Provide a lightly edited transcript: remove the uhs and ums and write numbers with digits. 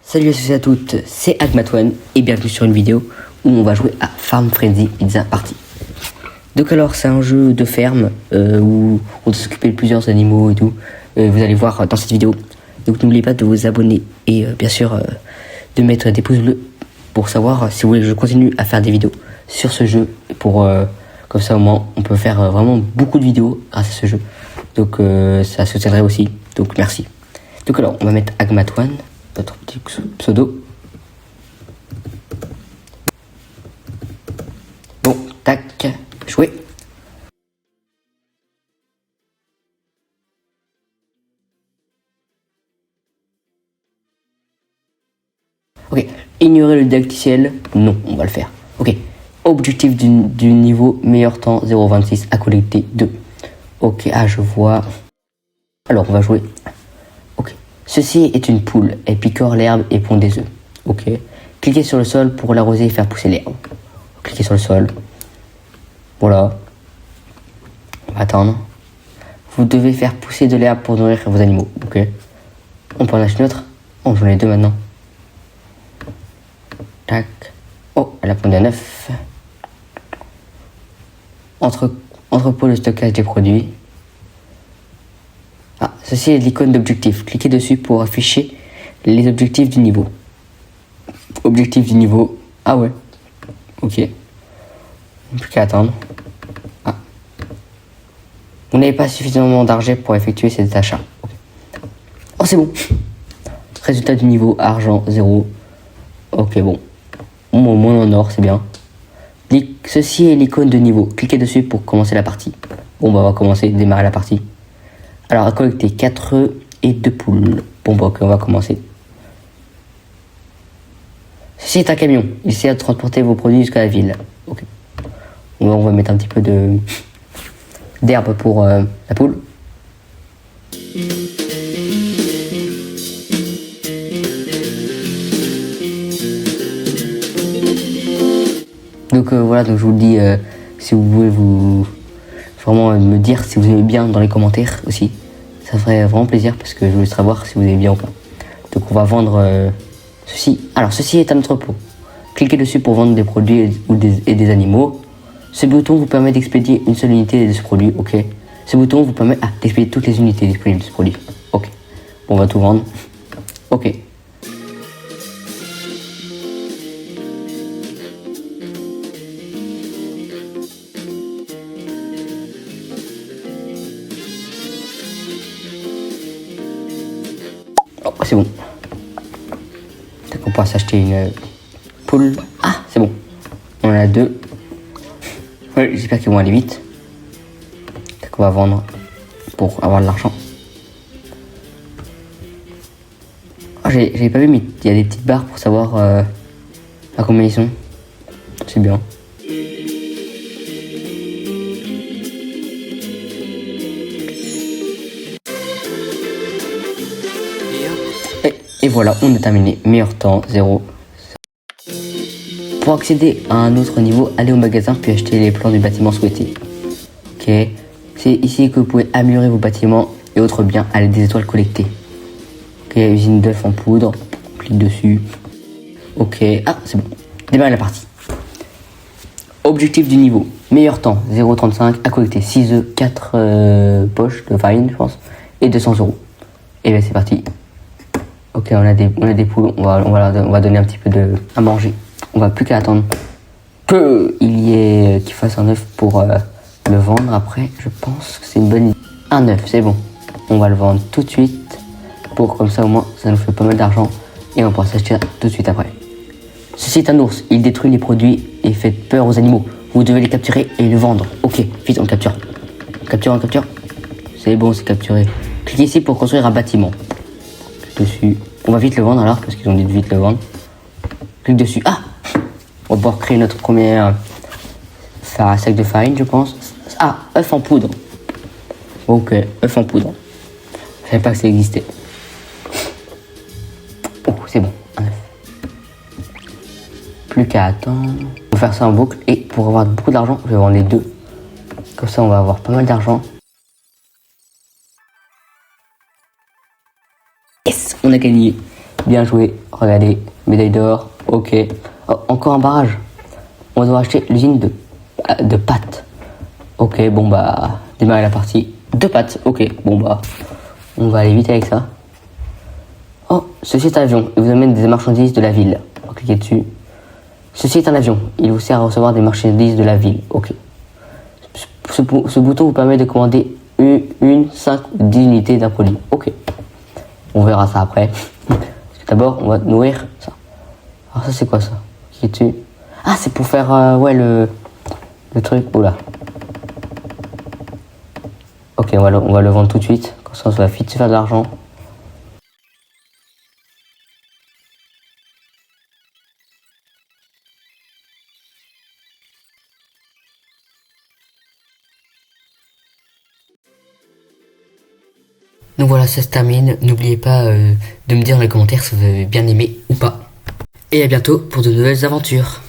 Salut à tous et à toutes, c'est Agmatone et bienvenue sur une vidéo où on va jouer à Farm Frenzy Pizza Party. Donc alors c'est un jeu de ferme où on doit s'occuper de plusieurs animaux et tout. Vous allez voir dans cette vidéo. Donc n'oubliez pas de vous abonner et bien sûr de mettre des pouces bleus pour savoir si vous voulez que je continue à faire des vidéos sur ce jeu. Comme ça au moins on peut faire vraiment beaucoup de vidéos grâce à ce jeu. Donc ça soutiendrait aussi, donc merci. Donc alors on va mettre Agmatone, notre petit pseudo. Bon, tac, jouer. Ok, ignorer le didacticiel, non, on va le faire. Ok, objectif du niveau, meilleur temps 0,26 à collecter 2. Ok, je vois. Alors, on va jouer. Ok, ceci est une poule, elle picore l'herbe et pond des œufs. Ok, cliquez sur le sol pour l'arroser et faire pousser l'herbe. Cliquez sur le sol. Voilà. On va attendre. Vous devez faire pousser de l'herbe pour nourrir vos animaux. Ok. On peut en acheter une autre. Oh, j'en ai deux maintenant. Tac. Oh, elle a pondu un œuf. Entrepôt de stockage des produits. Ah, ceci est l'icône d'objectif. Cliquez dessus pour afficher les objectifs du niveau. Objectif du niveau. Ah ouais. Ok. Plus qu'à attendre. Ah. Vous n'avez pas suffisamment d'argent pour effectuer cet achat. Okay. Oh, c'est bon. Résultat du niveau, argent 0. Ok, bon. Au moins en or, c'est bien. Ceci est l'icône de niveau. Cliquez dessus pour commencer la partie. Bon, bah, on va commencer, démarrer la partie. Alors, à collecter 4 œufs et 2 poules. Bon, bah, ok, on va commencer. Ceci est un camion. Il sert de transporter vos produits jusqu'à la ville. Ok. On va mettre un petit peu d'herbe pour la poule. Donc voilà, donc je vous le dis, si vous pouvez vraiment me dire si vous aimez bien dans les commentaires aussi, ça ferait vraiment plaisir parce que je voulais savoir si vous aimez bien ou pas. Donc on va vendre ceci. Alors ceci est un entrepôt. Cliquez dessus pour vendre des produits et des animaux. Ce bouton vous permet d'expédier une seule unité de ce produit, ok. Ce bouton vous permet d'expédier toutes les unités disponibles de ce produit, ok. Bon, on va tout vendre, ok. Oh, c'est bon. On pourra s'acheter une poule. Ah, c'est bon. On en a 2. Ouais, j'espère qu'ils vont aller vite. On va vendre pour avoir de l'argent. Oh, j'avais pas vu, mais il y a des petites barres pour savoir à combien ils sont. C'est bien. Et voilà, on a terminé. Meilleur temps, 0. Pour accéder à un autre niveau, allez au magasin puis acheter les plans du bâtiment souhaité. Ok. C'est ici que vous pouvez améliorer vos bâtiments et autres biens à l'aide des étoiles collectées. Ok, usine d'œufs en poudre. On clique dessus. Ok. Ah, c'est bon. Démarrer la partie. Objectif du niveau. Meilleur temps, 0,35 à collecter 6 œufs, 4 poches de farine, je pense, et 200 €. Et bien c'est parti. Ok, on a des poules, on va donner un petit peu à manger. On va plus qu'à attendre qu'il fasse un œuf pour le vendre après. Je pense que c'est une bonne idée. Un œuf, c'est bon. On va le vendre tout de suite. Comme ça au moins, ça nous fait pas mal d'argent. Et on pourra s'acheter tout de suite après. Ceci est un ours. Il détruit les produits et fait peur aux animaux. Vous devez les capturer et les vendre. Ok, vite, on le capture. On capture. C'est bon, c'est capturé. Cliquez ici pour construire un bâtiment. Clique dessus. On va vite le vendre alors, parce qu'ils ont dit de vite le vendre. Clique dessus. Ah! On va pouvoir créer notre premier sac de farine, je pense. Ah, œuf en poudre. Ok, œuf en poudre. Je savais pas que ça existait. Oh, c'est bon, un œuf. Plus qu'à attendre. On va faire ça en boucle. Et pour avoir beaucoup d'argent, je vais vendre les deux. Comme ça, on va avoir pas mal d'argent. Yes, on a gagné. Bien joué. regardez, médaille d'or, ok. Oh, encore un barrage. On va devoir acheter l'usine de pâtes. Ok, bon bah, démarrer la partie. 2 pâtes, ok, bon bah, on va aller vite avec ça. Oh, ceci est un avion, il vous amène des marchandises de la ville. On va cliquer dessus. Ceci est un avion, il vous sert à recevoir des marchandises de la ville, ok. Ce bouton vous permet de commander une 5 ou 10 unités d'un produit, ok. On verra ça après. D'abord, on va nourrir ça. Alors ça, c'est quoi ça? Cliquez dessus. Ah, c'est pour faire, ouais, le truc, oula. Ok, on va le vendre tout de suite, comme ça va vite se faire de l'argent. Donc voilà, ça se termine. N'oubliez pas de me dire dans les commentaires si vous avez bien aimé ou pas. Et à bientôt pour de nouvelles aventures.